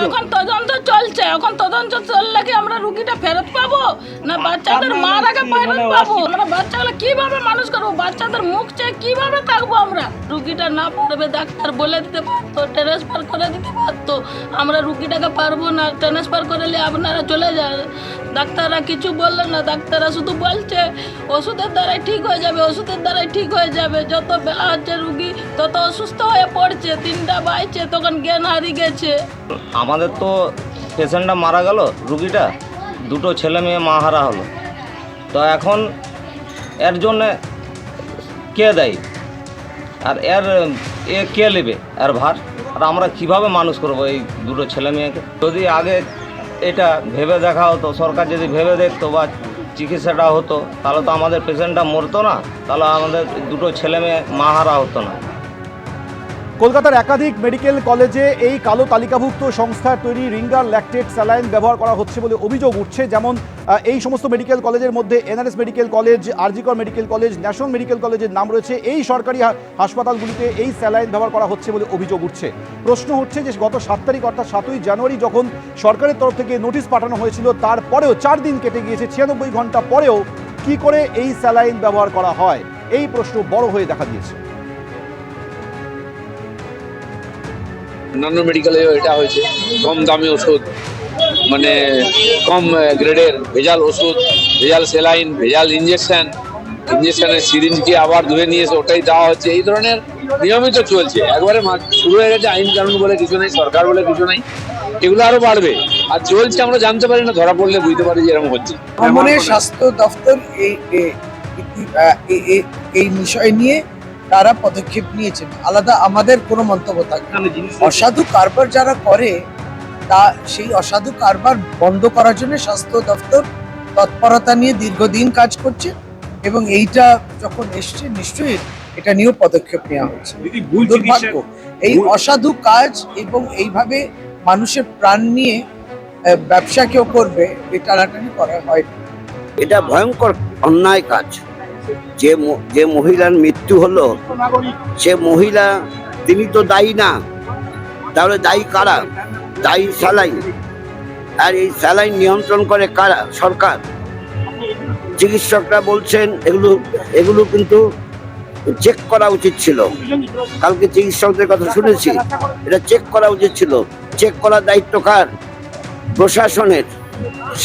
এখন তদন্ত চলছে, এখন তদন্ত চললে কি আমরা রুগীটা ফেরত পাবো না বাচ্চাদের মার আগে ফেরত পাবো? আমরা বাচ্চাগুলো কিভাবে মানুষ করবো? বাচ্চাদের মুখ চেয়ে কিভাবে থাকবো আমরা? রুগীটা না পারবে, ডাক্তার বলে দিতে পারতো, ট্রান্সফার করে দিতে পারতো। আমরা রুগীটাকে পারবো না, ট্রান্সফার করলে আপনারা চলে যান। ডাক্তাররা কিছু বললেন না, ডাক্তাররা শুধু বলছে ওষুধের দ্বারাই ঠিক হয়ে যাবে, ওষুধের দ্বারাই ঠিক হয়ে যাবে। যত বেলা হচ্ছে রুগী তত অসুস্থ হয়ে পড়ছে, 3টা বাজছে তখন জ্ঞান হারিয়ে গেছে। আমাদের তো পেশেন্টটা মারা গেল, রুগীটা 2 ছেলে মেয়ে মা হারা হলো। তো এখন এর জন্যে কে দেয় আর কে নেবে এর ভার? আর আমরা কিভাবে মানুষ করব এই 2 ছেলে মেয়েকে? যদি আগে এটা ভেবে দেখা হতো, সরকার যদি ভেবে দেখতো বা চিকিৎসাটা হতো, তাহলে তো আমাদের পেশেন্টটা মরতো না, তাহলে আমাদের 2 ছেলে মেয়ে মা হারা হতো না। কলকাতার একাধিক মেডিকেল কলেজে এই কালো তালিকাভুক্ত সংস্থার তৈরি রিঙ্গার ল্যাকটেট স্যালাইন ব্যবহার করা হচ্ছে বলে অভিযোগ উঠছে। যেমন এই সমস্ত মেডিকেল কলেজের মধ্যে NRS medical college, RG Kar medical college, national medical কলেজের নাম রয়েছে। এই সরকারি হাসপাতালগুলিতে এই স্যালাইন ব্যবহার করা হচ্ছে বলে অভিযোগ উঠছে। প্রশ্ন হচ্ছে যে গত 7 তারিখ অর্থাৎ 7ই জানুয়ারি যখন সরকারের তরফ থেকে নোটিশ পাঠানো হয়েছিল, তারপরেও 4 দিন কেটে গিয়েছে, 96 ঘন্টা পরেও কি করে এই স্যালাইন ব্যবহার করা হয়, এই প্রশ্ন বড় হয়ে দেখা দিয়েছে। অন্যান্য মেডিকেলেও এটা হয়েছে, কম দামি ওষুধ, মানে কম গ্রেডের ভেজাল ওষুধ, ভেজাল স্যালাইন, ভেজাল ইঞ্জেকশনের সিরিঞ্জকে আবার ধুয়ে নিয়ে এসে ওটাই দেওয়া হচ্ছে। এই ধরনের নিয়মিত চলছে, একবারে শুরু হয়ে গেছে। আইন কানুন বলে কিছু নেই, সরকার বলে কিছু নেই, এগুলো আরো বাড়বে। আর চলছে, আমরা জানতে পারি না, ধরা পড়লে বুঝতে পারি যে এরকম হচ্ছে। আমাদের স্বাস্থ্য দপ্তর এই বিষয় নিয়ে তারা পদক্ষেপ নিয়েছেন, আলাদা আমাদের কোনো মন্তব্য থাকে না। অসাধু কারবার যারা করে তা সেই অসাধু কারবার বন্ধ করার জন্য স্বাস্থ্য দপ্তর তৎপরতা নিয়ে দীর্ঘদিন কাজ করছে এবং এইটা যখন এসছে নিশ্চয়ই এটা নিয়েও পদক্ষেপ নেওয়া হচ্ছে। দুর্ভাগ্য এই অসাধু কাজ এবং এইভাবে মানুষের প্রাণ নিয়ে ব্যবসা কেউ করবে, এই টানাটানি করা হয়। এটা ভয়ঙ্কর অন্যায় কাজ। যে মহিলার মৃত্যু হলো, সে মহিলা তিনি তো দায়ী না, তাহলে দায়ী কারা? দায়ী স্যালাইন। আর এই স্যালাইন নিয়ন্ত্রণ করে কারা? সরকার। চিকিৎসকরা বলছেন এগুলো কিন্তু চেক করা উচিত ছিল। কালকে চিকিৎসকদের কথা শুনেছি, এটা চেক করা উচিত ছিল। চেক করার দায়িত্ব কার? প্রশাসনের,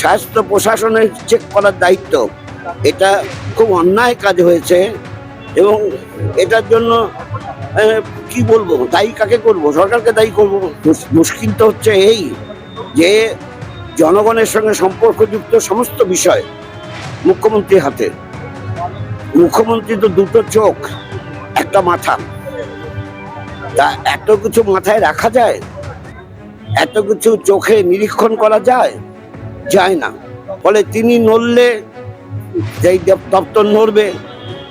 স্বাস্থ্য প্রশাসনের চেক করার দায়িত্ব। এটা খুব অন্যায় কাজ হয়েছে এবং এটার জন্য কি বলবো, দায়ী কাকে করব? সরকারকে দায়ী করব? মুশকিল তো হচ্ছে এই যে জনগণের সঙ্গে সম্পর্কযুক্ত সমস্ত বিষয় মুখ্যমন্ত্রীর হাতে। মুখ্যমন্ত্রী তো 2টো চোখ, একটা মাথা। তা এত কিছু মাথায় রাখা যায়? এত কিছু চোখে নিরীক্ষণ করা যায়? যায় না। ফলে তিনি নড়লে যেই দপ্তর নড়বে,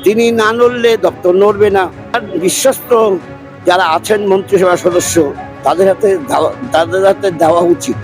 তিনি না নড়লে দপ্তর নড়বে না। আর বিশ্বস্ত যারা আছেন মন্ত্রিসভা সদস্য, তাদের হাতে দেওয়া উচিত।